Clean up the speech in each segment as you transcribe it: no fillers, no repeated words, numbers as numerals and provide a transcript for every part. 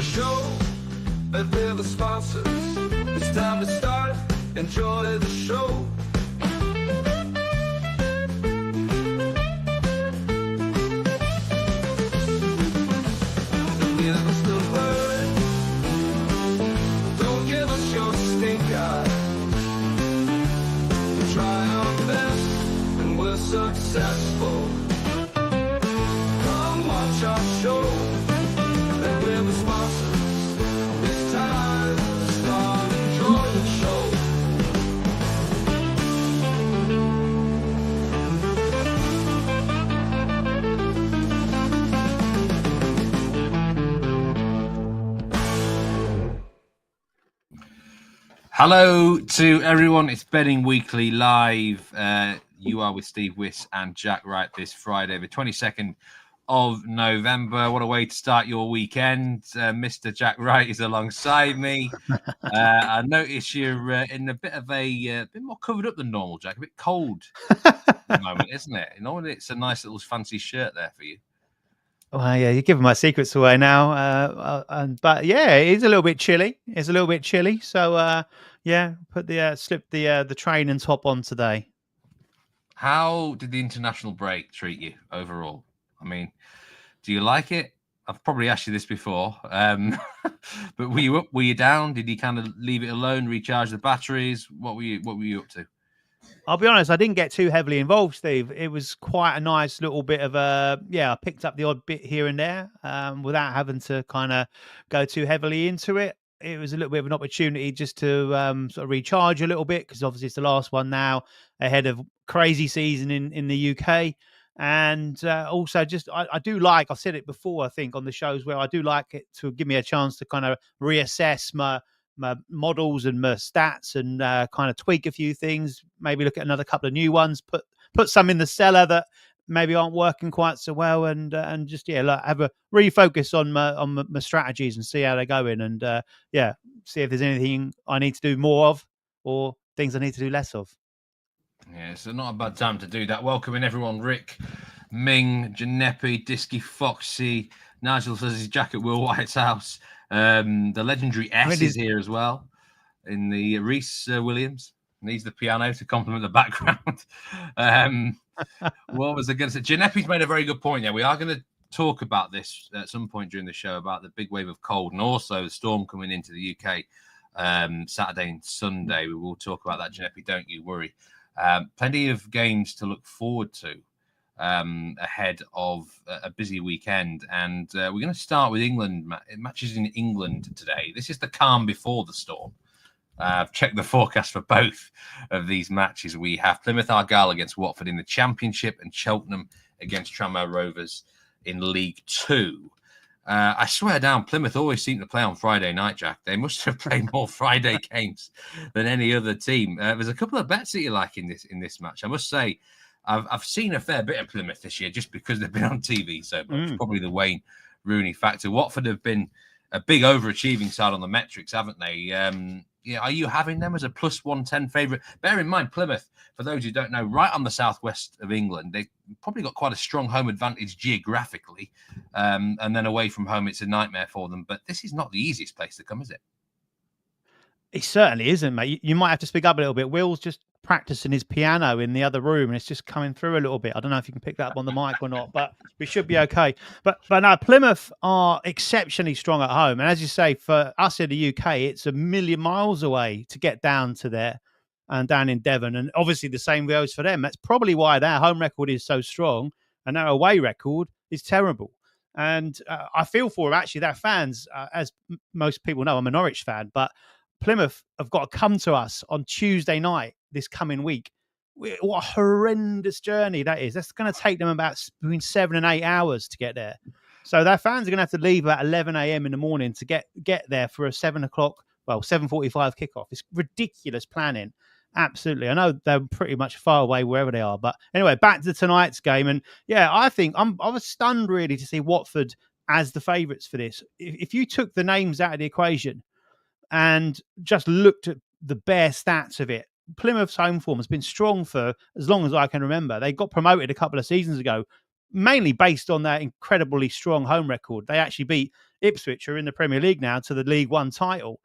to show that we're the sponsors. It's time to start, enjoy the show. Give us the word, don't give us your stink eye. We try our best and we're successful. Come watch our show, that we're the sponsors. It's time to start, enjoy the show. Hello to everyone. It's Betting Weekly Live. You are with Steve Wyss and Jack Wright this Friday, the 22nd of November. What a way to start your weekend. Mr. Jack Wright is alongside me. I notice you're in a bit of a bit more covered up than normal, Jack. A bit cold at the moment, isn't it? Normally it's a nice little fancy shirt there for you. Well, yeah, you're giving my secrets away now. But yeah, it is a little bit chilly. It's a little bit chilly. So yeah, slip the train and top on today. How did the international break treat you overall? I mean, do you like it? I've probably asked you this before, but were you up? Were you down? Did you kind of leave it alone, recharge the batteries? What were you up to? I'll be honest, I didn't get too heavily involved, Steve. It was quite a nice little bit of I picked up the odd bit here and there without having to kind of go too heavily into it. It was a little bit of an opportunity just to sort of recharge a little bit, because obviously it's the last one now ahead of crazy season in the UK. And also just, I do like, I've said it before, I think on the shows, where I do like it to give me a chance to kind of reassess my models and my stats and kind of tweak a few things, maybe look at another couple of new ones, put some in the cellar that maybe aren't working quite so well, and just have a refocus on my strategies and see how they're going, and see if there's anything I need to do more of or things I need to do less of. Yeah, so not a bad time to do that. Welcoming everyone: Rick, Ming, Ginepi, Disky, Foxy, Nigel says he's Jack at Will White's house. The legendary S is here as well in the Reese Williams. Needs the piano to complement the background. What was I going to say? Ginepi's made a very good point. Yeah, we are going to talk about this at some point during the show, about the big wave of cold and also the storm coming into the UK Saturday and Sunday. We will talk about that, Ginepi, don't you worry. Plenty of games to look forward to ahead of a busy weekend, and we're going to start with England matches in England today. This is the calm before the storm. I've checked the forecast for both of these matches. We have Plymouth Argyle against Watford in the Championship and Cheltenham against Tranmere Rovers in League 2. I swear down, Plymouth always seem to play on Friday night, Jack. They must have played more Friday games than any other team. There's a couple of bets that you like in this match. I must say, I've seen a fair bit of Plymouth this year just because they've been on TV so much. Probably the Wayne Rooney factor. Watford have been a big overachieving side on the metrics, haven't they? Are you having them as a plus 110 favourite? Bear in mind, Plymouth, for those who don't know, right on the southwest of England, they've probably got quite a strong home advantage geographically. And then away from home, it's a nightmare for them. But this is not the easiest place to come, is it? It certainly isn't, mate. You might have to speak up a little bit. Will's just practicing his piano in the other room, and it's just coming through a little bit. I don't know if you can pick that up on the mic or not, but we should be okay. But no, Plymouth are exceptionally strong at home. And as you say, for us in the UK, it's a million miles away to get down to there and down in Devon. And obviously the same goes for them. That's probably why their home record is so strong and their away record is terrible. And I feel for them, actually, their fans, as most people know, I'm a Norwich fan, but Plymouth have got to come to us on Tuesday night this coming week. What a horrendous journey that is. That's going to take them about between 7 and 8 hours to get there. So their fans are going to have to leave at 11 a.m. in the morning to get there for a 7:45 kickoff. It's ridiculous planning. Absolutely. I know they're pretty much far away wherever they are. But anyway, back to tonight's game. And yeah, I think I was stunned really to see Watford as the favourites for this. If you took the names out of the equation and just looked at the bare stats of it, Plymouth's home form has been strong for as long as I can remember. They got promoted a couple of seasons ago mainly based on their incredibly strong home record. They actually beat Ipswich, who are in the Premier League now, to the League One title.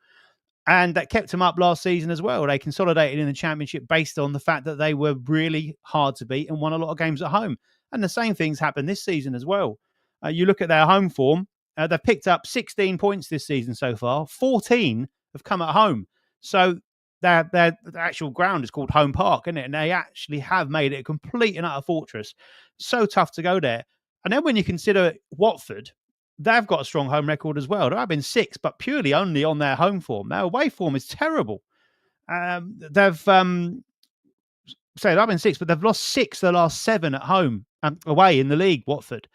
And that kept them up last season as well. They consolidated in the Championship based on the fact that they were really hard to beat and won a lot of games at home. And the same things happened this season as well. You look at their home form, they've picked up 16 points this season so far. 14 have come at home. So their actual ground is called Home Park, isn't it? And they actually have made it a complete and utter fortress. So tough to go there. And then when you consider Watford, they've got a strong home record as well. They've been 6th, but purely only on their home form. Their away form is terrible. They've been 6th, but they've lost 6 of the last 7 at home away in the league. Watford,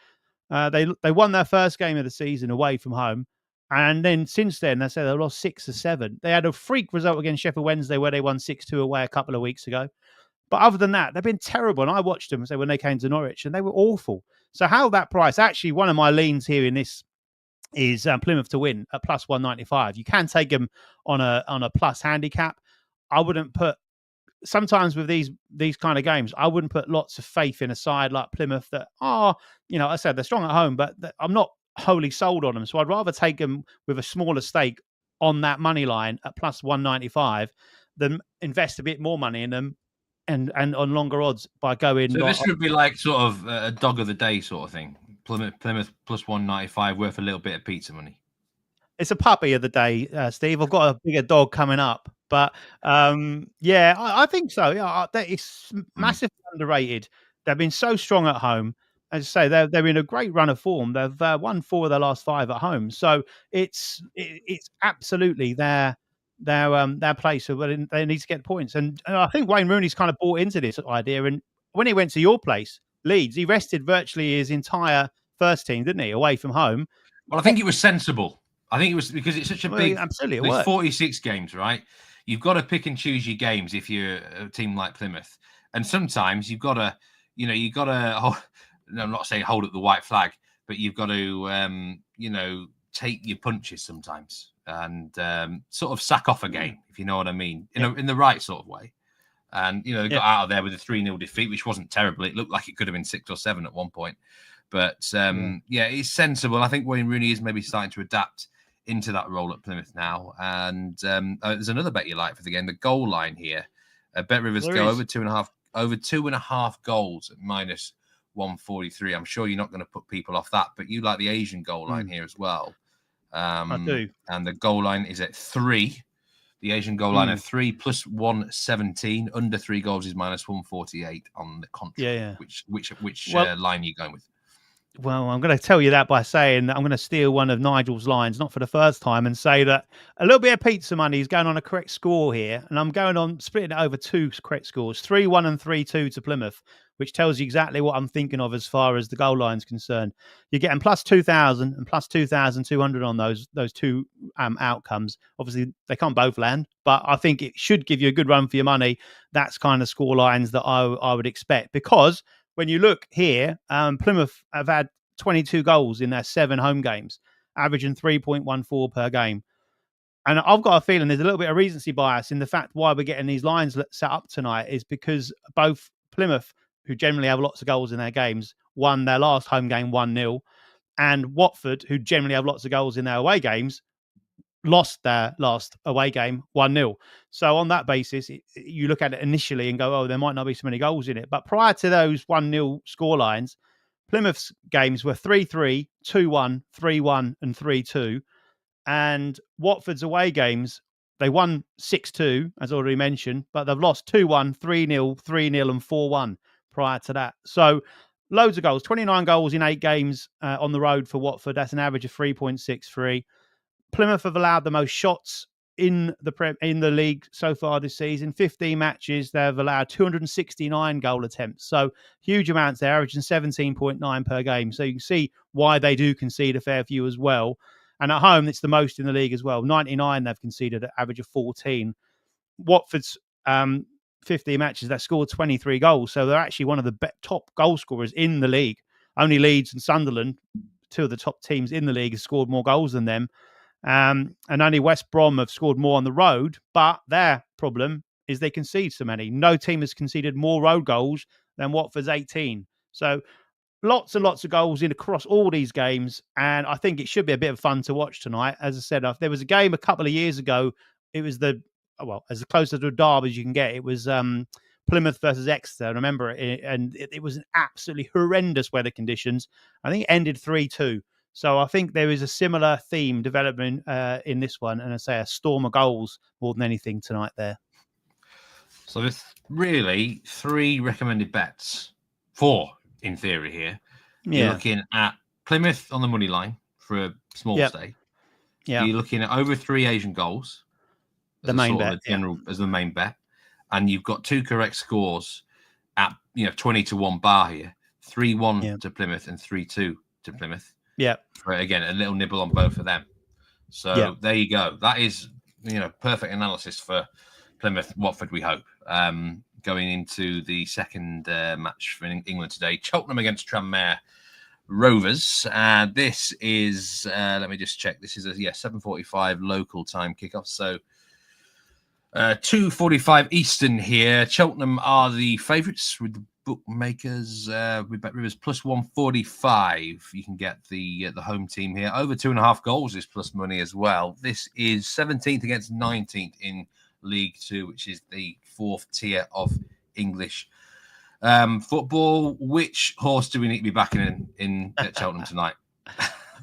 they won their first game of the season away from home, and then since then they say they've lost 6 or 7. They had a freak result against Sheffield Wednesday where they won 6-2 away a couple of weeks ago. But other than that, they've been terrible. And I watched them when they came to Norwich, and they were awful. So how that price, actually, one of my leans here in this is Plymouth to win at plus 195. You can take them on a plus handicap. I wouldn't put, sometimes with these kind of games, I wouldn't put lots of faith in a side like Plymouth that are, I said they're strong at home, but I'm not wholly sold on them. So I'd rather take them with a smaller stake on that money line at plus 195 than invest a bit more money in them and on longer odds by going. So this would be like sort of a dog of the day sort of thing. Plymouth plus 195 worth a little bit of pizza money. It's a puppy of the day, Steve. I've got a bigger dog coming up, but I think so. Yeah, it's massively underrated. They've been so strong at home. As I say, they're in a great run of form. They've won 4 of their last 5 at home, so it's absolutely their place. So they need to get points, and I think Wayne Rooney's kind of bought into this idea. And when he went to your place, Leeds, he rested virtually his entire first team, didn't he, away from home? Well, I think it was sensible. I think it was because it's such a big. Absolutely, there's 46 games, right? You've got to pick and choose your games if you're a team like Plymouth, and sometimes you've got to, I'm not saying hold up the white flag, but you've got to, take your punches sometimes and sort of sack off a game, if you know what I mean, in the right sort of way. And, they got out of there with a 3-0 defeat, which wasn't terrible. It looked like it could have been 6 or 7 at one point. But, it's sensible. I think Wayne Rooney is maybe starting to adapt into that role at Plymouth now. And there's another bet you like for the game, the goal line here. Bet Rivers go over 2.5 goals at minus 143. I'm sure you're not going to put people off that, but you like the Asian goal line here as well. I do. And the goal line is at 3. The Asian goal line at 3 plus 117. Under 3 goals is minus 148 on the contrary. Yeah. Which line are you going with? Well, I'm going to tell you that by saying that I'm going to steal one of Nigel's lines, not for the first time, and say that a little bit of pizza money is going on a correct score here. And I'm going on splitting it over 2 correct scores, 3-1 and 3-2 to Plymouth, which tells you exactly what I'm thinking of as far as the goal line is concerned. You're getting plus 2,000 and plus 2,200 on those 2 outcomes. Obviously, they can't both land, but I think it should give you a good run for your money. That's kind of score lines that I would expect, because when you look here, Plymouth have had 22 goals in their 7 home games, averaging 3.14 per game. And I've got a feeling there's a little bit of recency bias in the fact why we're getting these lines set up tonight is because both Plymouth, who generally have lots of goals in their games, won their last home game 1-0, and Watford, who generally have lots of goals in their away games, lost their last away game 1-0. So on that basis, you look at it initially and go, oh, there might not be so many goals in it. But prior to those 1-0 score lines, Plymouth's games were 3-3, 2-1, 3-1 and 3-2. And Watford's away games, they won 6-2, as already mentioned, but they've lost 2-1, 3-0, 3-0 and 4-1 prior to that. So loads of goals, 29 goals in 8 games on the road for Watford. That's an average of 3.63. Plymouth have allowed the most shots in the league so far this season. 15 matches, they've allowed 269 goal attempts. So huge amounts there, averaging 17.9 per game. So you can see why they do concede a fair few as well. And at home, it's the most in the league as well. 99 they've conceded at average of 14. Watford's 15 matches, they've scored 23 goals. So they're actually one of the top goal scorers in the league. Only Leeds and Sunderland, 2 of the top teams in the league, have scored more goals than them. And only West Brom have scored more on the road, but their problem is they concede so many. No team has conceded more road goals than Watford's 18. So lots and lots of goals in across all these games, and I think it should be a bit of fun to watch tonight. As I said, there was a game a couple of years ago. It was as close to a derby as you can get. It was Plymouth versus Exeter. I remember it, and it was an absolutely horrendous weather conditions. I think it ended 3-2. So I think there is a similar theme developing in this one, and I say a storm of goals more than anything tonight there. So there's really 3 recommended bets, 4 in theory here. Yeah. You're looking at Plymouth on the money line for a small stake. Yeah. You're looking at over 3 Asian goals. The main bet. As the main bet. And you've got 2 correct scores at 20-1 bar here. 3-1 to Plymouth and 3-2 to Plymouth. Yeah. For, again, a little nibble on both of them. So there you go. That is, perfect analysis for Plymouth, Watford, we hope. Going into the second match for England today. Cheltenham against Tranmere Rovers. This is, let me just check. This is a 7:45 local time kickoff. So 2:45 Eastern here. Cheltenham are the favourites with the bookmakers. We bet Rivers plus 145. You can get the home team here. Over 2.5 goals is plus money as well. This is 17th against 19th in League 2, which is the 4th tier of English football. Which horse do we need to be backing in at Cheltenham tonight?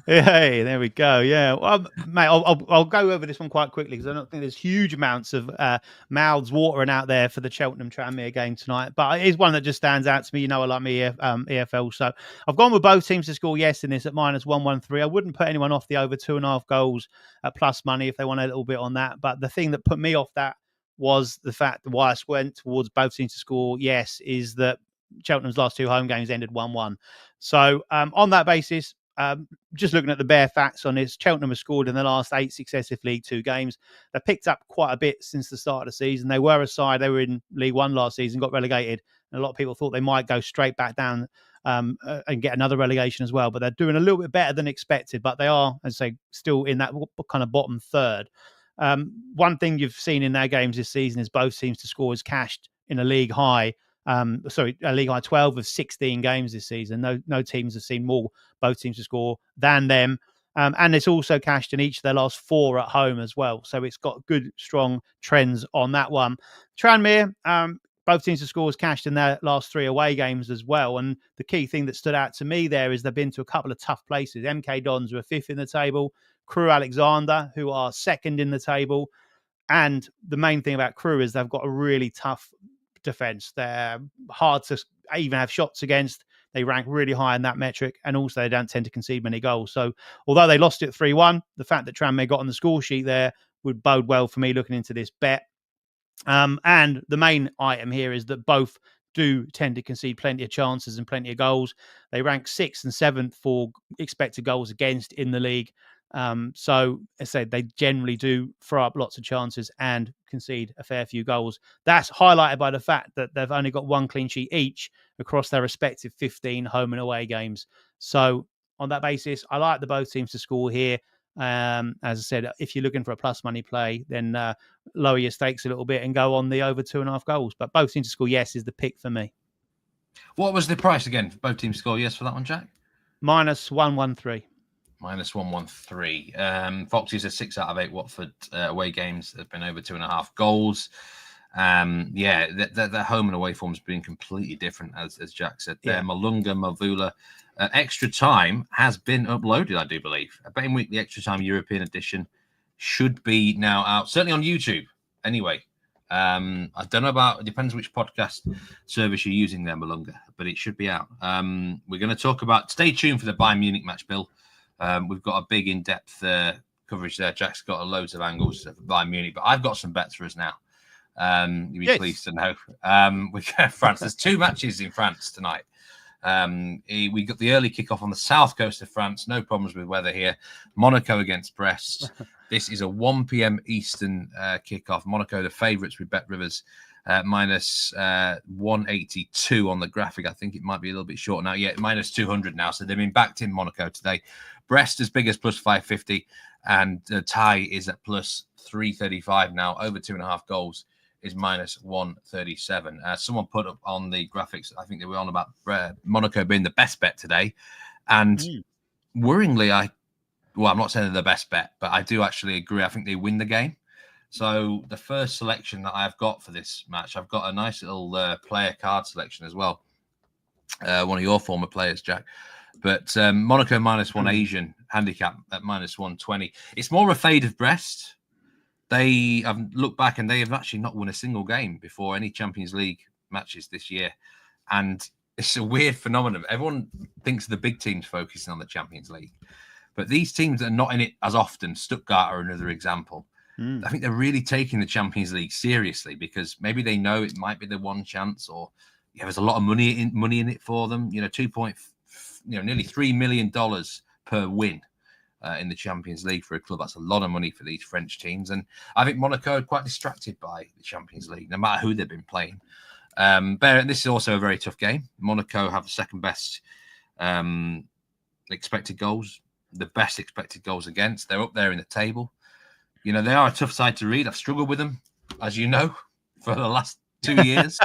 Hey, there we go. Yeah, well, mate, I'll go over this one quite quickly because I don't think there's huge amounts of mouths watering out there for the Cheltenham Tranmere game tonight. But it is one that just stands out to me. I like me EFL, so I've gone with both teams to score yes in this at minus 113. I wouldn't put anyone off the over 2.5 goals at plus money if they want a little bit on that. But the thing that put me off that was the fact that why I went towards both teams to score yes is that Cheltenham's last 2 home games ended 1-1. So on that basis. Just looking at the bare facts on this, Cheltenham have scored in the last 8 successive League 2 games. They picked up quite a bit since the start of the season. They were a side, they were in League 1 last season, got relegated. And a lot of people thought they might go straight back down and get another relegation as well. But they're doing a little bit better than expected. But they are, as I say, still in that kind of bottom third. One thing you've seen in their games this season is both teams to score is cashed in a league high. A league high 12 of 16 games this season. No teams have seen more both teams to score than them. And it's also cashed in each of their last 4 at home as well. So it's got good, strong trends on that one. Tranmere, both teams to score is cashed in their last 3 away games as well. And the key thing that stood out to me there is they've been to a couple of tough places. MK Dons, who are 5th in the table. Crewe Alexander, who are 2nd in the table. And the main thing about Crewe is they've got a really tough defense. They're hard to even have shots against. They rank really high in that metric, and also they don't tend to concede many goals. So although they lost it 3-1, the fact that Tranmere got on the score sheet there would bode well for me looking into this bet. And the main item here is that both do tend to concede plenty of chances and plenty of goals. They rank 6th and 7th for expected goals against in the league. So as I said, they generally do throw up lots of chances and concede a fair few goals. That's highlighted by the fact that they've only got 1 clean sheet each across their respective 15 home and away games. So on that basis, I like the both teams to score here. As I said, if you're looking for a plus money play, then lower your stakes a little bit and go on the over 2.5 goals. But both teams to score yes is the pick for me. What was the price again for both teams to score yes for that one, Jack? Minus 113. Minus 113. Foxes are 6 out of 8 Watford away games. There's been over 2.5 goals. Their home and away form's been completely different, as Jack said there. Malunga, Mavula. Extra Time has been uploaded, I do believe. Betting Week, the Extra Time European edition should be now out, certainly on YouTube. Anyway, I don't know about, it depends which podcast service you're using there, Malunga, but it should be out. We're going to talk about, stay tuned for the Bayern Munich match, Bill. We've got a big in-depth coverage there. Jack's got loads of angles for Bayern Munich, but I've got some bets for us now. You'll be pleased to know. We got France. There's 2 matches in France tonight. We got the early kickoff on the south coast of France. No problems with weather here. Monaco against Brest. This is a 1 p.m. Eastern kickoff. Monaco, the favourites with Bet Rivers, minus 182 on the graphic. I think it might be a little bit short now. Yeah, minus 200 now. So they've been backed in Monaco today. Brest as big as plus 550, and Thai is at plus 335 now. Over 2.5 goals is minus 137. Someone put up on the graphics, I think they were on about Monaco being the best bet today. And worryingly, I'm not saying they're the best bet, but I do actually agree. I think they win the game. So the first selection that I've got for this match, I've got a nice little player card selection as well. One of your former players, Jack. But Monaco minus 1 Asian handicap at minus 120. It's more a fade of Brest. They have looked back and they have actually not won a single game before any Champions League matches this year. And it's a weird phenomenon. Everyone thinks the big teams focusing on the Champions League. But these teams that are not in it as often, Stuttgart are another example. I think they're really taking the Champions League seriously because maybe they know it might be the one chance, or there's a lot of money in it for them. Nearly $3 million per win in the Champions League for a club. That's a lot of money for these French teams. And I think Monaco are quite distracted by the Champions League, no matter who they've been playing. This is also a very tough game. Monaco have the second best expected goals, the best expected goals against. They're up there in the table. They are a tough side to read. I've struggled with them, as you know, for the last 2 years.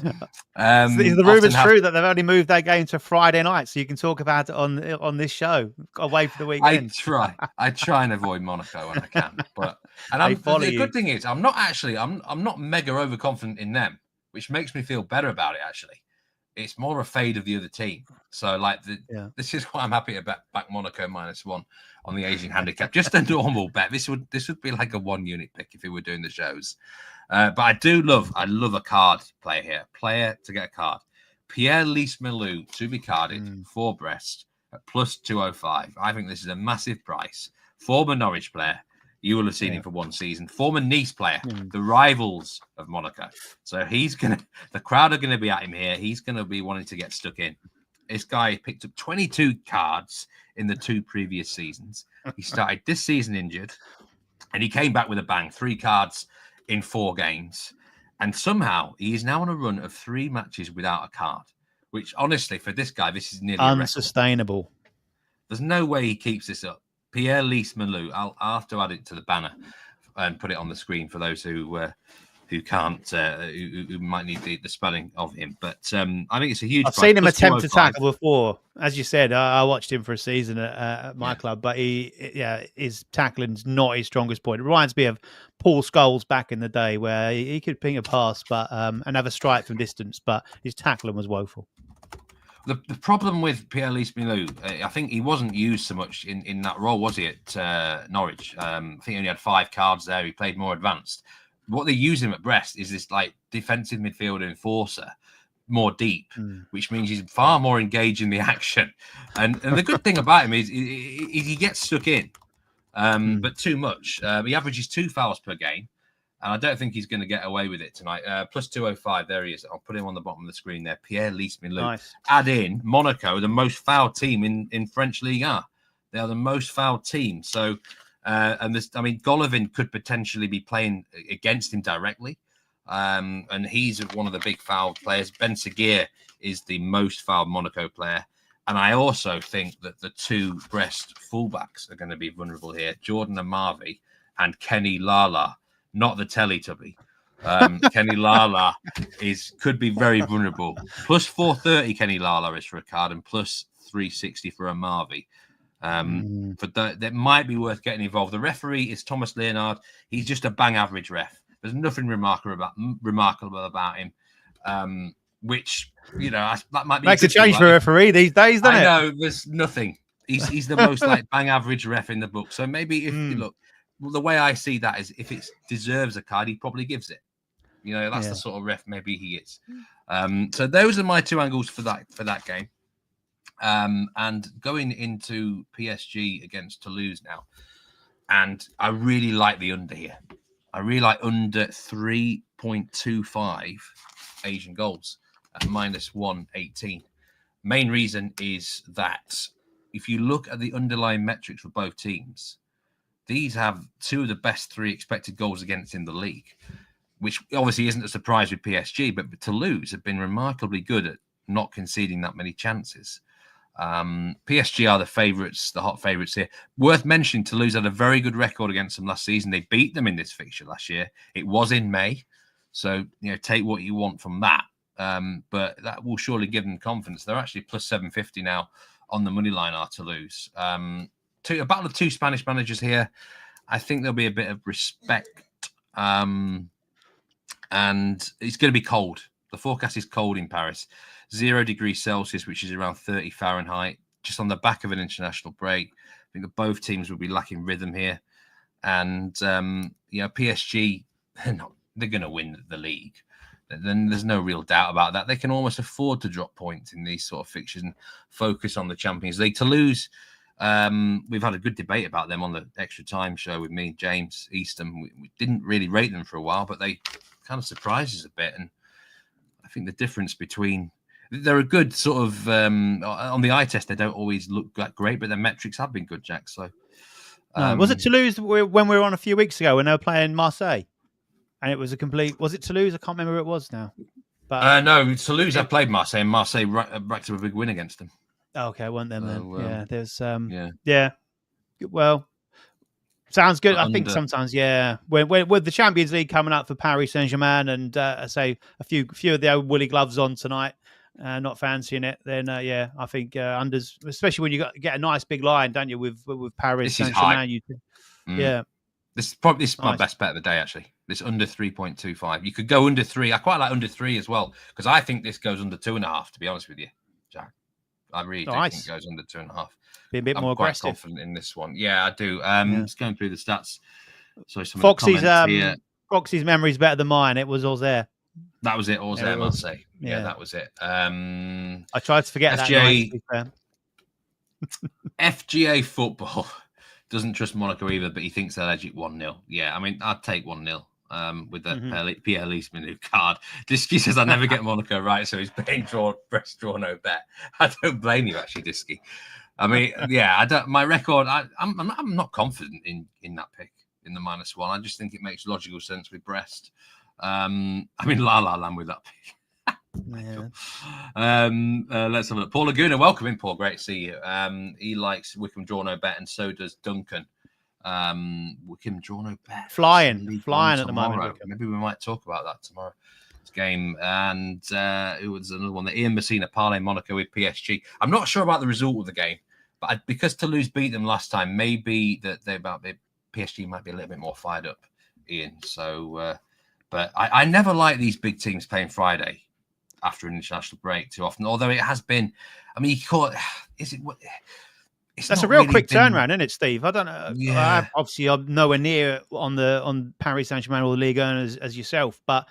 Is the rumours true that they've only moved their game to Friday night, so you can talk about it on this show? Got away for the weekend. I try and avoid Monaco when I can, the good thing is I'm not mega overconfident in them, which makes me feel better about it. Actually, it's more a fade of the other team. So this is why I'm happy to back Monaco -1 on the Asian handicap. Just a normal bet. This would be like a 1 unit pick if we were doing the shows. But I love a card player here. Player to get a card. Pierre-Lys Melou to be carded for Brest at plus 205. I think this is a massive price. Former Norwich player. You will have seen him for one season. Former Nice player, the rivals of Monaco. So the crowd are gonna be at him here. He's gonna be wanting to get stuck in. This guy picked up 22 cards in the 2 previous seasons. He started this season injured, and he came back with a bang. 3 cards in 4 games. And somehow he is now on a run of 3 matches without a card, which honestly, for this guy, this is nearly unsustainable. There's no way he keeps this up. Pierre-Lys Melou. I'll have to add it to the banner and put it on the screen for those who can't, who might need the spelling of him. But I think it's a huge. I've seen him attempt to tackle before. As you said, I watched him for a season at my club, but his tackling's not his strongest point. It reminds me of Paul Scholes back in the day, where he could ping a pass, but and have a strike from distance, but his tackling was woeful. The problem with Pierre-Lys Melou, I think he wasn't used so much in that role, was he, at Norwich? I think he only had 5 cards there. He played more advanced. What they use him at Brest is this defensive midfielder enforcer, more deep, which means he's far more engaged in the action. And the good thing about him is he gets stuck in, but too much. He averages 2 fouls per game. And I don't think he's going to get away with it tonight. Plus 205, there he is. I'll put him on the bottom of the screen there. Pierre-Lys Melou. Nice. Add in Monaco, the most fouled team in French Ligue. They are the most fouled team. So, Golovin could potentially be playing against him directly. And he's one of the big fouled players. Ben Seguir is the most fouled Monaco player. And I also think that the 2 Brest fullbacks are going to be vulnerable here. Jordan Amavi and Kenny Lala. Not the Teletubby. Kenny Lala could be very vulnerable. Plus 430 Kenny Lala is for a card, and plus 360 for Amavi. That might be worth getting involved. The referee is Thomas Leonard. He's just a bang average ref. There's nothing remarkable about him. Which that might be makes a change for a referee these days, doesn't it? I know there's nothing. He's the most bang average ref in the book. So maybe if you look. Well, the way I see that is if it deserves a card, he probably gives it. That's the sort of ref maybe he is. So those are my 2 angles for that game. And going into PSG against Toulouse now. And I really like the under here. I really like under 3.25 Asian goals at minus 118. Main reason is that if you look at the underlying metrics for both teams, these have 2 of the best 3 expected goals against in the league, which obviously isn't a surprise with PSG, but Toulouse have been remarkably good at not conceding that many chances. PSG are the favourites, the hot favourites here. Worth mentioning, Toulouse had a very good record against them last season. They beat them in this fixture last year. It was in May. So, take what you want from that. But that will surely give them confidence. They're actually plus 750 now on the money line, are Toulouse. A battle of two Spanish managers here. I think there'll be a bit of respect. And it's going to be cold. The forecast is cold in Paris. 0 degrees Celsius, which is around 30 Fahrenheit, just on the back of an international break. I think that both teams will be lacking rhythm here. And, PSG, they're going to win the league. Then there's no real doubt about that. They can almost afford to drop points in these sort of fixtures and focus on the Champions League. Toulouse, we've had a good debate about them on the Extra Time show with me, James Easton. We didn't really rate them for a while, but they kind of surprised us a bit. And I think the difference between... They're a good sort of... on the eye test, they don't always look that great, but their metrics have been good, Jack. So, was it Toulouse when we were on a few weeks ago when they were playing Marseille? And it was a complete... Was it Toulouse? I can't remember who it was now. But no, Toulouse have played Marseille, and Marseille racked up a big win against them. Okay, I want them then. Yeah, there's... Yeah. Yeah. Well, sounds good. I think sometimes, when with the Champions League coming up for Paris Saint-Germain and, I say, a few of the old woolly gloves on tonight, not fancying it, then, I think unders... Especially when you get a nice big line, don't you, with Paris Saint-Germain. Yeah. This is my best bet of the day, actually. This under 3.25. You could go under 3. I quite like under 3 as well, because I think this goes under 2.5, to be honest with you, Jack. I really do think it goes under 2.5. Be a bit more aggressive. I'm quite confident in this one. Yeah, I do. Just going through the stats. So some Foxy's memory's better than mine. It was Auxerre. That was it, Auxerre, Marseille. Yeah, that was it. I tried to forget that. FGA football doesn't trust Monaco either, but he thinks they'll edge it 1-0. Yeah, I mean, I'd take 1-0 with the Pierre Leesman new card. Disky says I never get Monaco right, so he's paying Brest draw no bet. I don't blame you, actually, Disky. I mean, I don't. My record, I'm not confident in that pick in the -1. I just think it makes logical sense with Brest. I mean, La Land with that pick. Yeah. Let's have a look. Paul Laguna, welcome in, Paul. Great to see you. He likes Wickham draw no bet, and so does Duncan. Wickham draw no bet. Flying at the moment. Wickham. Maybe we might talk about that tomorrow. Game. And it was another one that Ian Messina parlay Monaco with PSG. I'm not sure about the result of the game, but because Toulouse beat them last time, maybe that PSG might be a little bit more fired up, Ian. So, but I never like these big teams playing Friday after an international break too often, although it has been. I mean, that's a real really quick turnaround, isn't it, Steve? I don't know. Yeah. Obviously, I'm nowhere near on Paris Saint-Germain or the Ligue as yourself, but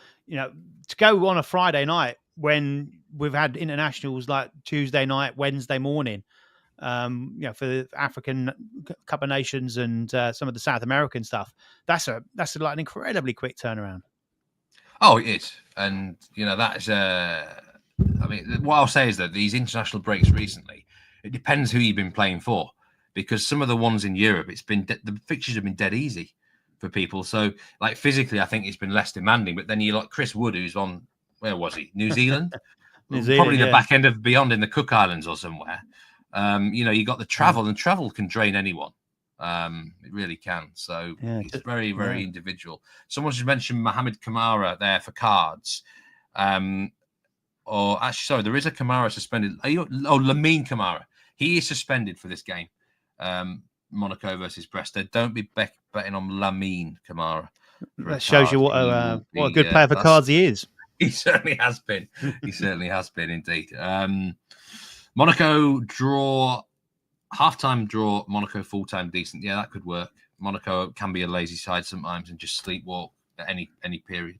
to go on a Friday night when we've had internationals like Tuesday night, Wednesday morning, for the African Cup of Nations and some of the South American stuff, that's like an incredibly quick turnaround. Oh, it is. And, that is, I mean, what I'll say is that these international breaks recently, it depends who you've been playing for, because some of the ones in Europe, the fixtures have been dead easy for people. So, like, physically, I think it's been less demanding. But then you like Chris Wood, who's on, where was he? New Zealand? Probably the back end of Beyond in the Cook Islands or somewhere. You got the travel, and travel can drain anyone. It really can. So it's very, very individual. Someone just mentioned Mohamed Kamara there for cards. Or actually, sorry, there is a Kamara suspended. Lamine Kamara. He is suspended for this game. Monaco versus Brest. Don't be betting on Lamine Kamara. That shows you what a good player for cards he is. He certainly has been. He certainly has been indeed. Monaco draw. Half-time draw, Monaco full-time decent. Yeah, that could work. Monaco can be a lazy side sometimes and just sleepwalk at any period.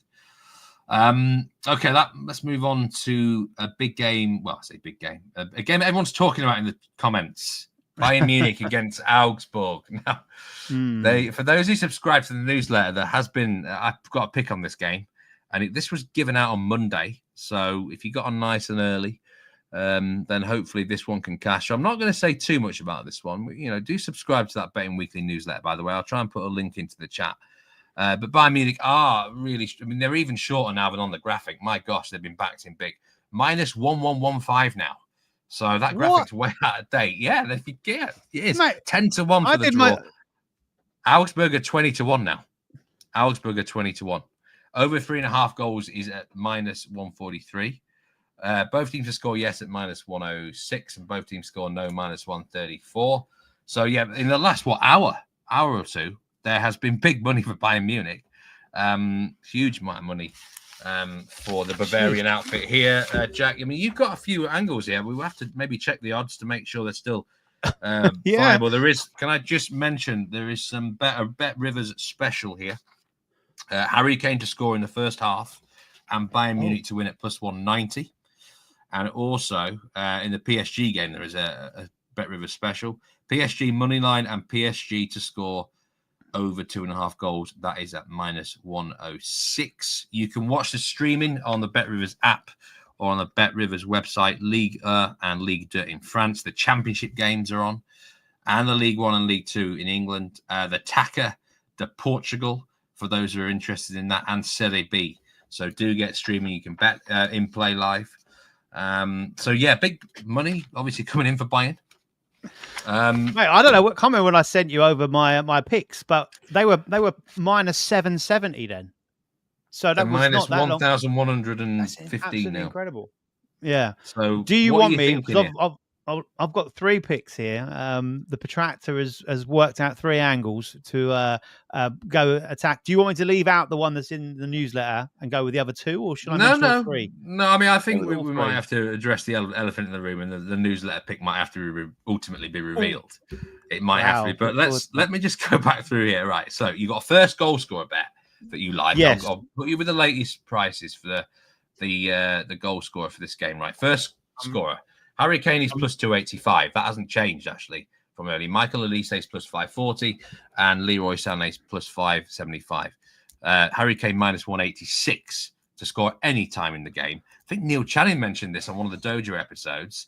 Okay, let's move on to a big game. Well, I say big game. A game everyone's talking about in the comments. Bayern Munich against Augsburg. Now, for those who subscribe to the newsletter, there has been, I've got a pick on this game, and this was given out on Monday. So if you got on nice and early, then hopefully this one can cash. I'm not going to say too much about this one. Do subscribe to that Betting Weekly newsletter, by the way. I'll try and put a link into the chat. But Bayern Munich are really, they're even shorter now than on the graphic. My gosh, they've been backed in big. -1115 now. So that graphic's way out of date. Yeah, it is. Mate, 10-1 for the draw. Augsburg are 20-1 now. Augsburg are 20-1. Over 3.5 goals is at minus 143. Both teams to score yes at minus 106, and both teams score no minus 134. So yeah, in the last hour or two, there has been big money for Bayern Munich. Huge amount of money for the Bavarian outfit here. Jack, I mean, you've got a few angles here. We will have to maybe check the odds to make sure they're still viable. There is. Can I just mention there is some Bet Rivers special here. Harry Kane to score in the first half, and Bayern Munich to win at plus 190. And also in the PSG game, there is a Bet Rivers special. PSG money line and PSG to score over 2.5 goals. That is at minus 106. You can watch the streaming on the Bet Rivers app or on the Bet Rivers website, Ligue 1 and Ligue 2 in France. The championship games are on, and the Ligue 1 and Ligue 2 in England. The Taca de Portugal, for those who are interested in that, and Serie B. So do get streaming. You can bet in play live. So yeah, big money obviously coming in for Bayern. Mate, I don't know what comment when I sent you over my picks, but they were minus 770 then. So that was minus not that 1,115 now. Incredible. Yeah. So do you want me? Because I've got 3 picks here. The protractor has worked out 3 angles to go attack. Do you want me to leave out the one that's in the newsletter and go with the other 2, or should I mention all 3? No, I mean, I think we might have to address the elephant in the room, and the newsletter pick might have to ultimately be revealed. It might have to be, but let me just go back through here. Right, so you got a first goal scorer bet that you like. Yes. I'll put you with the latest prices for the goal scorer for this game. Right, first scorer. Harry Kane is plus 285. That hasn't changed, actually, from early. Michael Olise is plus 540, and Leroy Sané is plus 575. Harry Kane minus 186 to score any time in the game. I think Neil Channing mentioned this on one of the Dojo episodes.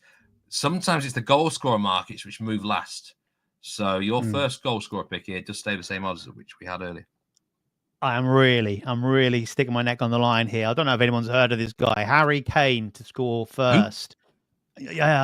Sometimes it's the goal scorer markets which move last. So your first goal scorer pick here does stay the same odds which we had earlier. I'm really sticking my neck on the line here. I don't know if anyone's heard of this guy, Harry Kane, to score first. Yeah,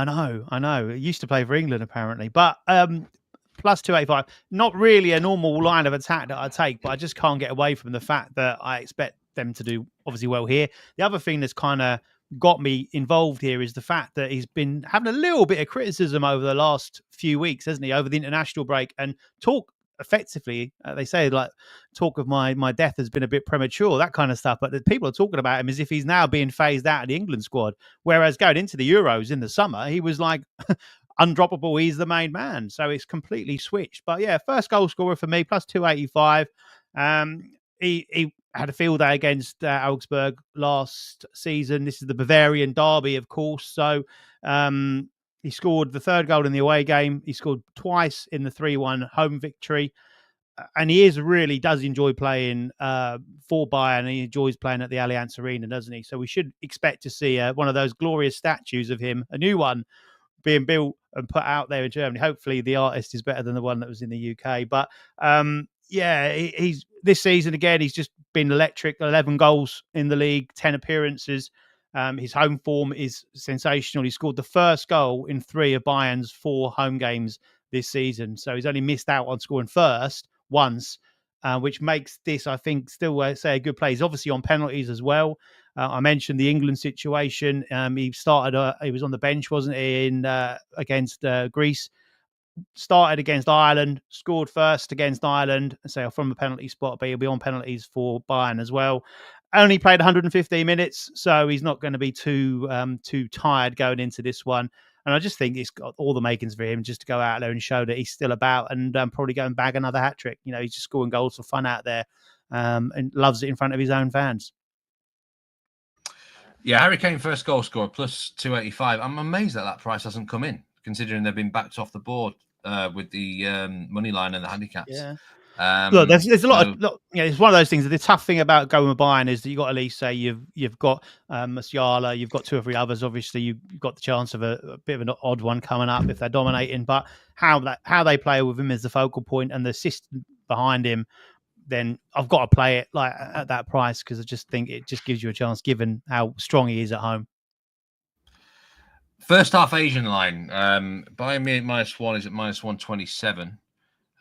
I know. He used to play for England, apparently. But plus 285, not really a normal line of attack that I take, but I just can't get away from the fact that I expect them to do obviously well here. The other thing that's kind of got me involved here is the fact that he's been having a little bit of criticism over the last few weeks, hasn't he, over the international break, and talk effectively, they say, like, talk of my death has been a bit premature, that kind of stuff, but people are talking about him as if he's now being phased out of the England squad, whereas going into the Euros in the summer he was like undroppable, he's the main man. So it's completely switched. But yeah, first goal scorer for me, plus 285. He had a field day against Augsburg last season. This is the Bavarian derby, of course, so he scored the 3rd goal in the away game. He scored twice in the 3-1 home victory. And he really does enjoy playing for Bayern. He enjoys playing at the Allianz Arena, doesn't he? So we should expect to see one of those glorious statues of him, a new one, being built and put out there in Germany. Hopefully the artist is better than the one that was in the UK. But he's this season, again, he's just been electric. 11 goals in the league, 10 appearances. His home form is sensational. He scored the first goal in 3 of Bayern's 4 home games this season. So he's only missed out on scoring first once, which makes this, I think, still say a good play. He's obviously on penalties as well. I mentioned the England situation. He started, he was on the bench, wasn't he, against Greece. Started against Ireland, scored first against Ireland, so from a penalty spot, but he'll be on penalties for Bayern as well. Only played 115 minutes, so he's not going to be too tired going into this one. And I just think it's got all the makings for him just to go out there and show that he's still about, and probably go and bag another hat-trick. You know, he's just scoring goals for fun out there, and loves it in front of his own fans. Yeah, Harry Kane, first goal scorer, plus 285. I'm amazed that price hasn't come in, considering they've been backed off the board with the money line and the handicaps. Yeah. Look, there's a lot of it's one of those things. The tough thing about going with Bayern is that you got at least say you've got Musiala, you've got 2 or 3 others. Obviously, you've got the chance of a bit of an odd one coming up if they're dominating. But how they play with him as the focal point and the system behind him, then I've got to play it like at that price, because I just think it just gives you a chance given how strong he is at home. First half Asian line, Bayern Munich -1 is at -127.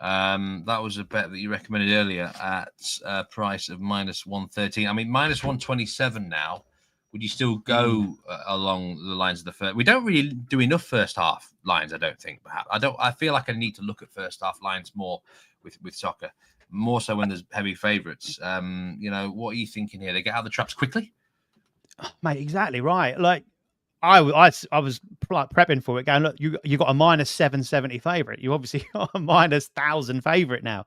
That was a bet that you recommended earlier at a price of -113. I mean, -127 now. Would you still go along the lines of the first? We don't really do enough first half lines, I don't think. Perhaps I feel like I need to look at first half lines more with soccer, more so when there's heavy favourites. What are you thinking here? They get out of the traps quickly, Mate, exactly right. Like I was like prepping for it, going, look, you got a -770 favourite. You obviously got a -1,000 favourite now.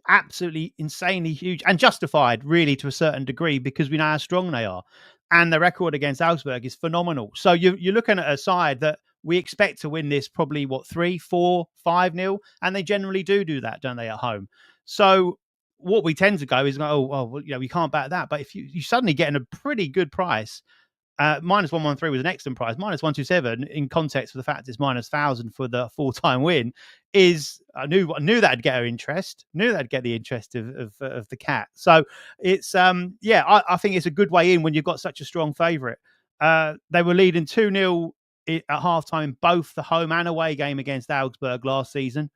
Absolutely insanely huge and justified, really, to a certain degree, because we know how strong they are, and the record against Augsburg is phenomenal. So you're looking at a side that we expect to win this probably 3, 4, 5-0, and they generally do that, don't they, at home? So what we tend to go is, we can't back that. But if you suddenly get in a pretty good price. -113 was an excellent price. -127, in context of the fact it's -1,000 for the full-time win, is I knew that'd get her interest. Knew that'd get the interest of the cat. So it's I think it's a good way in when you've got such a strong favourite. They were leading 2-0 at halftime, both the home and away game against Augsburg last season.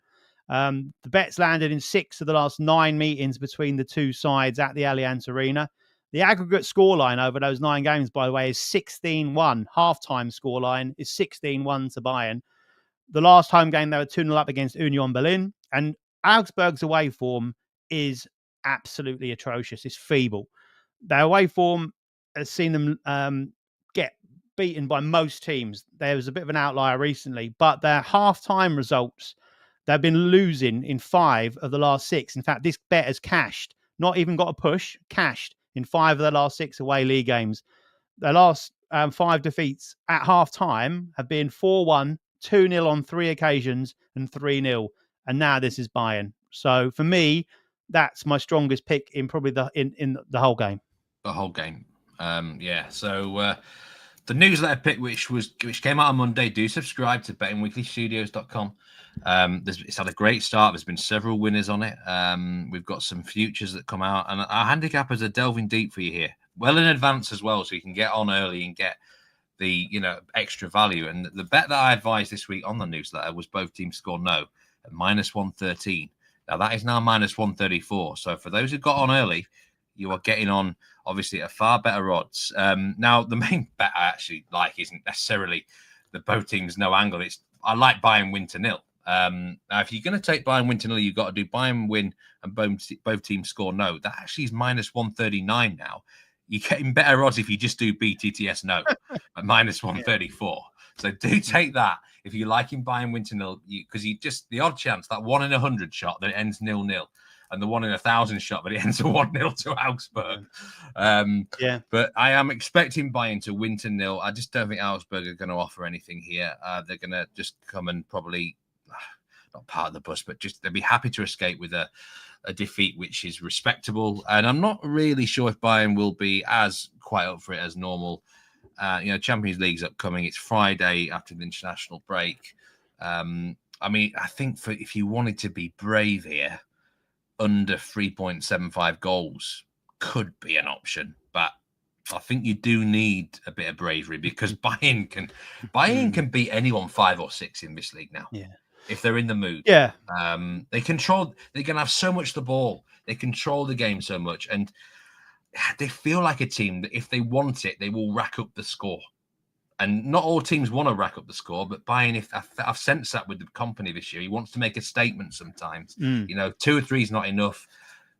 The bets landed in 6 of the last 9 meetings between the two sides at the Allianz Arena. The aggregate scoreline over those 9 games, by the way, is 16-1. Halftime scoreline is 16-1 to Bayern. The last home game, they were 2-0 up against Union Berlin. And Augsburg's away form is absolutely atrocious. It's feeble. Their away form has seen them get beaten by most teams. There was a bit of an outlier recently, but their halftime results, they've been losing in 5 of the last 6. In fact, this bet has cashed. Not even got a push, cashed in 5 of the last 6 away league games. Their last 5 defeats at half time have been 4-1, 2-0 on 3 occasions, and 3-0. And now this is Bayern. So for me, that's my strongest pick in probably in the whole game. The whole game. So the newsletter pick, which came out on Monday, do subscribe to bettingweeklystudios.com. It's had a great start. There's been several winners on it. We've got some futures that come out, and our handicappers are delving deep for you here, well in advance as well, so you can get on early and get the extra value. And the bet that I advised this week on the newsletter was both teams score no at -113. Now that is now -134. So for those who got on early, you are getting on obviously at far better odds. Now the main bet I actually like isn't necessarily the both teams no angle. I like Bayern win to 0. Now, if you're going to take Bayern win to 0, you've got to do Bayern win and both teams score no. That actually is -139 now. You're getting better odds if you just do BTTS no at -134. So do take that if you're liking Bayern win to 0, because you just the odd chance, that 1 in 100 shot that it ends 0-0, and the 1 in 1,000 shot that it ends 1-0 to Augsburg. But I am expecting Bayern to win to 0. I just don't think Augsburg are going to offer anything here. They're going to just come and probably not part of the bus, but just they'll be happy to escape with a defeat, which is respectable. And I'm not really sure if Bayern will be as quite up for it as normal. Champions League's upcoming. It's Friday after the international break. I think if you wanted to be brave here, under 3.75 goals could be an option, but I think you do need a bit of bravery, because Bayern can beat anyone 5 or 6 in this league now. Yeah, if they're in the mood. Yeah, they can have so much the ball. They control the game so much, and they feel like a team that if they want it, they will rack up the score. And not all teams want to rack up the score, but Bayern, I've sensed that with the company this year. He wants to make a statement sometimes. 2 or 3 is not enough.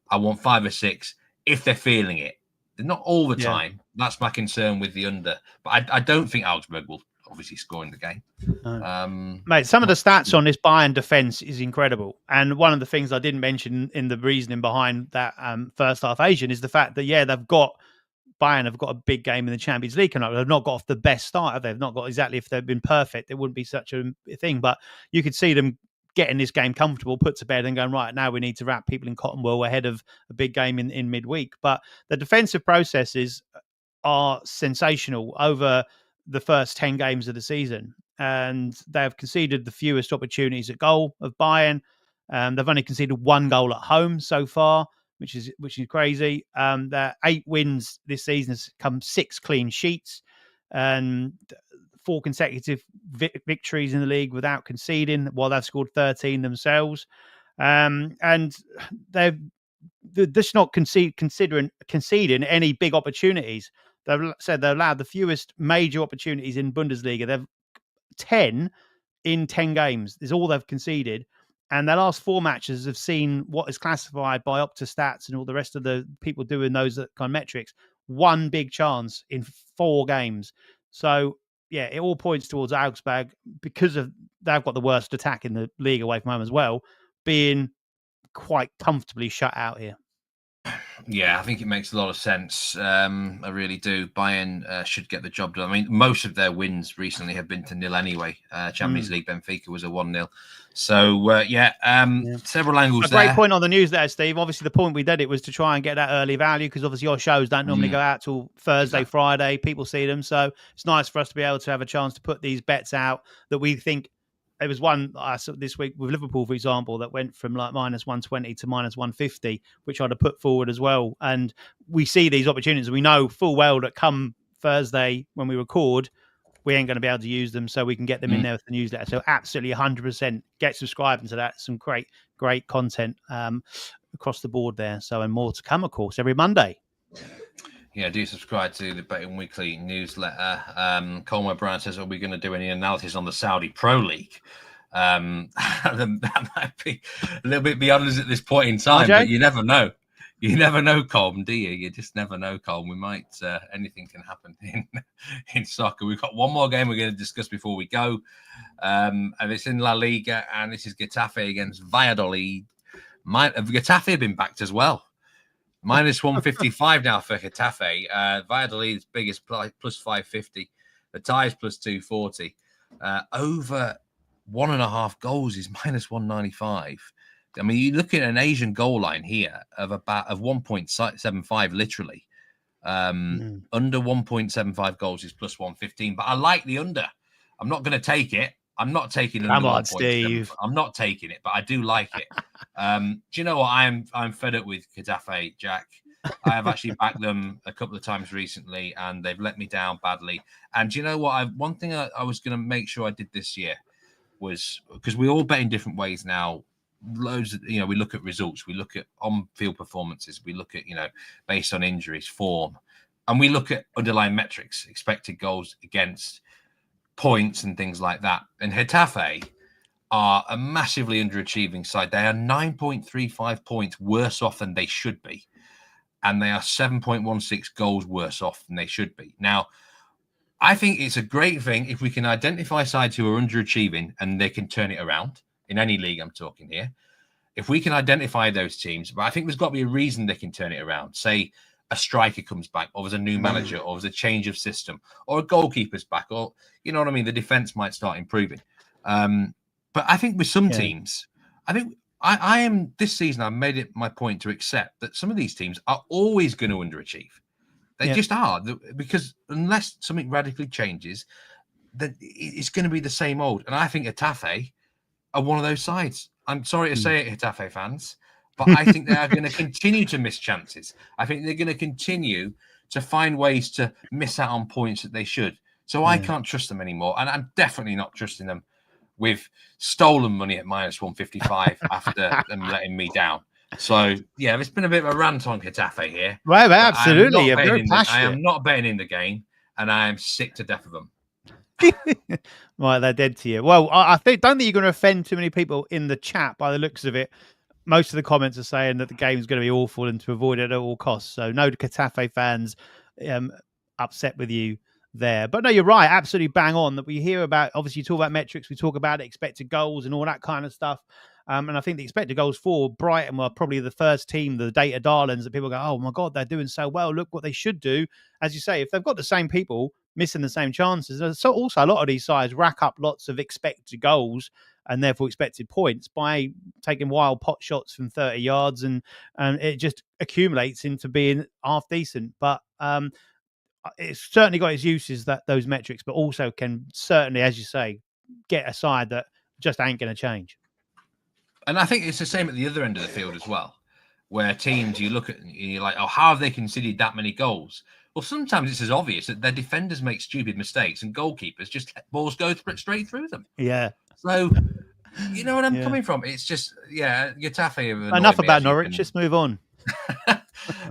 I want 5 or 6 if they're feeling it. Not all the time. That's my concern with the under. But I don't think Augsburg will obviously score in the game. Mate, some of the stats on this Bayern defence is incredible. And one of the things I didn't mention in the reasoning behind that first half Asian is the fact that, Bayern have got a big game in the Champions League. And they've not got off the best start, have they? They've not got exactly, if they've been perfect, it wouldn't be such a thing. But you could see them getting this game comfortable, put to bed, and going, right, now we need to wrap people in cotton wool ahead of a big game in midweek. But the defensive processes are sensational over the first 10 games of the season. And they've conceded the fewest opportunities at goal of Bayern. They've only conceded 1 goal at home so far, which is crazy. Their 8 wins this season has come 6 clean sheets and 4 consecutive victories in the league without conceding, while they've scored 13 themselves. And they're just not conceding any big opportunities. They've said they've allowed the fewest major opportunities in Bundesliga. They've 10 in 10 games is all they've conceded. And their last 4 matches have seen what is classified by Opta-Stats and all the rest of the people doing those kind of metrics, 1 big chance in 4 games. So, yeah, it all points towards Augsburg because they've got the worst attack in the league away from home as well, being quite comfortably shut out here. Yeah, I think it makes a lot of sense. I really do. Bayern should get the job done. I mean, most of their wins recently have been to nil anyway. Champions League Benfica was a 1-0. So, several angles A great there. point on the news there, Steve. Obviously, the point we did it was to try and get that early value because obviously your shows don't normally go out till Thursday, Friday. People see them. So it's nice for us to be able to have a chance to put these bets out that we think. There was one I saw this week with Liverpool, for example, that went from like -120 to -150, which I'd have put forward as well. And we see these opportunities. We know full well that come Thursday when we record, we ain't going to be able to use them, so we can get them in there with the newsletter. So absolutely 100% get subscribed to that. Some great content across the board there. So, and more to come, of course, every Monday. Yeah, do subscribe to the Betting Weekly newsletter. Colmer Brown says, are we going to do any analysis on the Saudi Pro League? That might be a little bit beyond us at this point in time, but you never know. You never know, Colm, do you? You just never know, Colm. We might, anything can happen in soccer. We've got one more game we're going to discuss before we go. And it's in La Liga, and this is Getafe against Valladolid. Getafe have been backed as well. -155 now for Getafe. Valladolid's biggest plus 550. The tie's plus 240. Over 1.5 goals is -195. I mean, you look at an Asian goal line here of 1.75, literally. Under 1.75 goals is plus 115. But I like the under. I'm not going to take it. I'm not taking it. Come on, Steve. I'm not taking it, but I do like it. Do you know what? I'm fed up with Getafe, Jack. I have actually backed them a couple of times recently, and they've let me down badly. And do you know what? One thing I was going to make sure I did this year was, because we all bet in different ways now. Loads of, we look at results, we look at on-field performances, we look at, based on injuries, form, and we look at underlying metrics, expected goals against, points and things like that. And Getafe are a massively underachieving side. They are 9.35 points worse off than they should be. And they are 7.16 goals worse off than they should be. Now, I think it's a great thing if we can identify sides who are underachieving and they can turn it around. In any league, I'm talking here. If we can identify those teams, but I think there's got to be a reason they can turn it around. Say a striker comes back, or there's a new manager, or there's a change of system, or a goalkeeper's back, or you know what I mean? The defense might start improving. But I think with some teams, I think I am this season, I've made it my point to accept that some of these teams are always going to underachieve. They just are, because unless something radically changes, that it's going to be the same old. And I think Getafe are one of those sides. I'm sorry to say it, Getafe fans, but I think they are going to continue to miss chances. I think they're going to continue to find ways to miss out on points that they should. So I can't trust them anymore. And I'm definitely not trusting them with stolen money at -155 after them letting me down. So, yeah, it's been a bit of a rant on Getafe here. Right, absolutely. You're very passionate. I am not betting in the game, and I am sick to death of them. Right, they're dead to you. Well, don't think you're going to offend too many people in the chat by the looks of it. Most of the comments are saying that the game is going to be awful and to avoid it at all costs. So no Getafe fans upset with you there. But no, you're right. Absolutely bang on that we hear about. Obviously, you talk about metrics. We talk about expected goals and all that kind of stuff. And I think the expected goals for Brighton were probably the first team, the data darlings, that people go, oh my God, they're doing so well. Look what they should do. As you say, if they've got the same people missing the same chances, so also a lot of these sides rack up lots of expected goals and therefore expected points by taking wild pot shots from 30 yards, and it just accumulates into being half decent. But it's certainly got its uses, that those metrics, but also can certainly, as you say, get a side that just ain't going to change. And I think it's the same at the other end of the field as well, where teams you look at and you're like, oh, how have they conceded that many goals? Well, sometimes it's as obvious that their defenders make stupid mistakes and goalkeepers just let balls go straight through them. Yeah. So You know what I'm Yeah. coming from? It's just, Getafe. Enough about Norwich. Let's move on.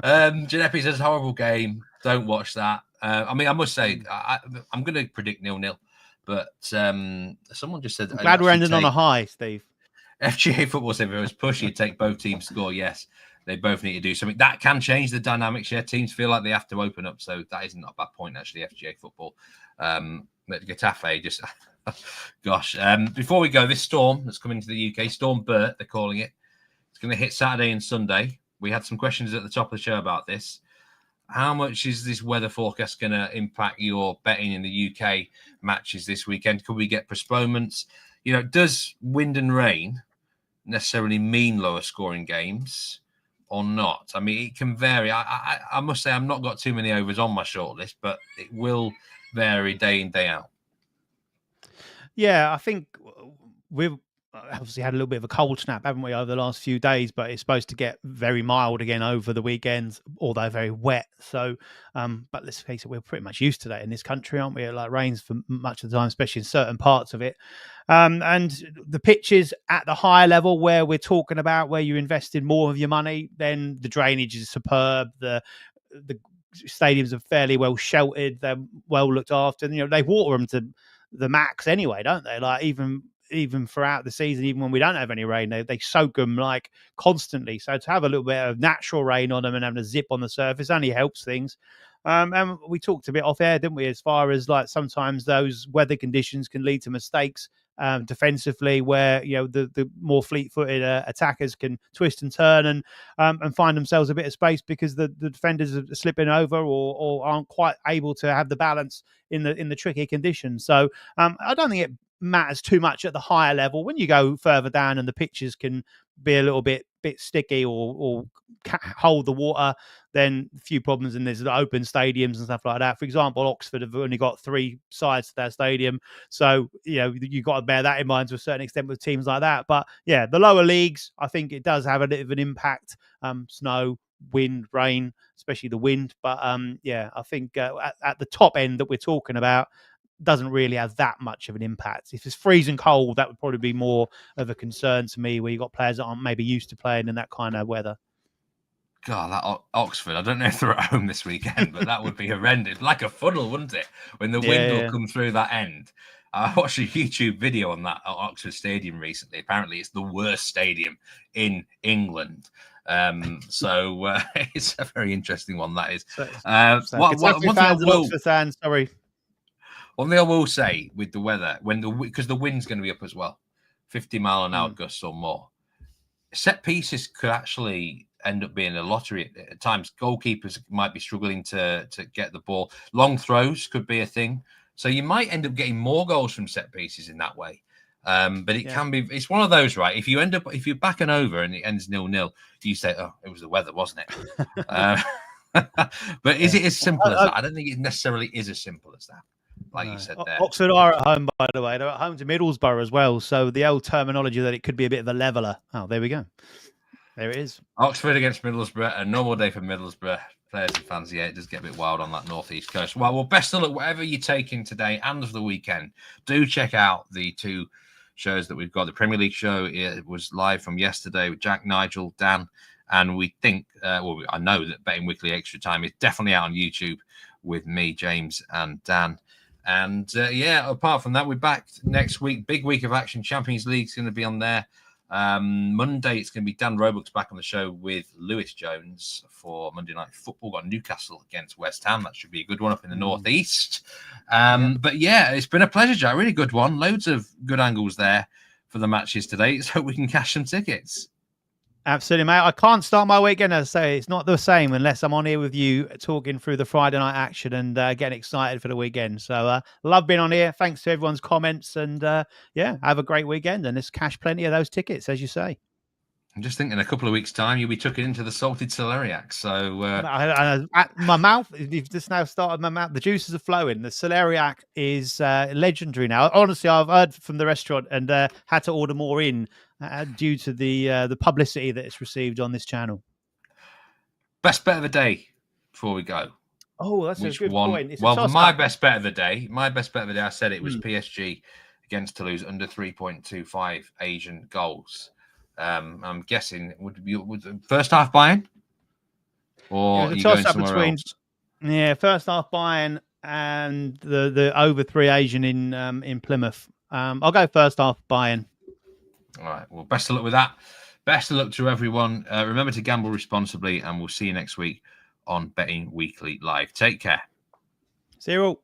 Getafe says horrible game. Don't watch that. I mean, I must say, I'm going to predict 0-0, but someone just said, I'm glad we're ending on a high, Steve. FGA Football said if it was push, you'd take both teams score. Yes, they both need to do something. That can change the dynamics. Yeah, teams feel like they have to open up, so that isn't a bad point, actually, FGA Football. But Getafe just... Gosh. Before we go, this storm that's coming to the UK, Storm Bert, they're calling it. It's going to hit Saturday and Sunday. We had some questions at the top of the show about this. How much is this weather forecast going to impact your betting in the UK matches this weekend? Could we get postponements? You know, does wind and rain necessarily mean lower scoring games or not? I mean, it can vary. I must say I've not got too many overs on my shortlist, but it will vary day in, day out. Yeah, I think we've obviously had a little bit of a cold snap, haven't we, over the last few days, but it's supposed to get very mild again over the weekends, although very wet. So, but let's face it, we're pretty much used to that in this country, aren't we? It like rains for much of the time, especially in certain parts of it. And the pitches at the higher level where we're talking about where you invested more of your money, then the drainage is superb. The stadiums are fairly well sheltered. They're well looked after. And, you know, they water them to the max anyway, don't they? Like even throughout the season, even when we don't have any rain, they soak them like constantly. So to have a little bit of natural rain on them and having a zip on the surface only helps things. And we talked a bit off air, didn't we, as far as like sometimes those weather conditions can lead to mistakes defensively, where, you know, the more fleet-footed attackers can twist and turn and find themselves a bit of space because the defenders are slipping over or aren't quite able to have the balance in the tricky conditions. So I don't think it matters too much at the higher level. When you go further down and the pitches can be a little bit sticky or hold the water, then a few problems, and there's open stadiums and stuff like that. For example, Oxford have only got 3 sides to their stadium, so you know you've got to bear that in mind to a certain extent with teams like that. But yeah, the lower leagues, I think it does have a bit of an impact. Snow, wind, rain, especially the wind. But yeah, I think at the top end that we're talking about, doesn't really have that much of an impact. If it's freezing cold, that would probably be more of a concern to me, where you've got players that aren't maybe used to playing in that kind of weather. God, that Oxford, I don't know if they're at home this weekend, but that would be horrendous. Like a funnel, wouldn't it? When the wind will come through that end. I watched a YouTube video on that at Oxford Stadium recently. Apparently, it's the worst stadium in England. So it's a very interesting one, that is. One thing I will say with the weather, because the wind's going to be up as well, 50 mile an hour gusts or more, set pieces could actually end up being a lottery at times. Goalkeepers might be struggling to get the ball. Long throws could be a thing. So you might end up getting more goals from set pieces in that way. But it can be, it's one of those, right? If you're backing over and it ends 0-0, you say, oh, it was the weather, wasn't it? But is it as simple as that? I don't think it necessarily is as simple as that. Like you said there. Oxford are at home, by the way. They're at home to Middlesbrough as well. So the old terminology that it could be a bit of a leveller. Oh, there we go. There it is. Oxford against Middlesbrough. A normal day for Middlesbrough players and fans. Yeah, it does get a bit wild on that northeast coast. Well, best of luck, whatever you're taking today and for the weekend. Do check out the 2 shows that we've got. The Premier League show, it was live from yesterday with Jack, Nigel, Dan. And we think, I know that Betting Weekly Extra Time is definitely out on YouTube with me, James, and Dan. And apart from that, we're back next week. Big week of action. Champions League's going to be on there. Monday, it's going to be Dan Roebuck's back on the show with Lewis Jones for Monday Night Football. Got Newcastle against West Ham. That should be a good one up in the northeast. But yeah, it's been a pleasure, Jack. Really good one. Loads of good angles there for the matches today. So we can cash some tickets. Absolutely, mate. I can't start my weekend, as I say. It's not the same unless I'm on here with you talking through the Friday night action and getting excited for the weekend. So love being on here. Thanks to everyone's comments. And have a great weekend. And let's cash plenty of those tickets, as you say. I'm just thinking a couple of weeks' time, you'll be tucking into the salted celeriac. So my mouth, you've just now started my mouth. The juices are flowing. The celeriac is legendary now. Honestly, I've heard from the restaurant and had to order more in due to the publicity that it's received on this channel. Best bet of the day before we go. Oh, that's a good point. My best bet of the day, I said it was PSG against Toulouse under 3.25 Asian goals. I'm guessing would first half Bayern, or It was are a you going toss-up somewhere between else? first half Bayern and the over 3 Asian in Plymouth. I'll go first half Bayern. All right. Well, best of luck with that. Best of luck to everyone. Remember to gamble responsibly, and we'll see you next week on Betting Weekly Live. Take care. See you all.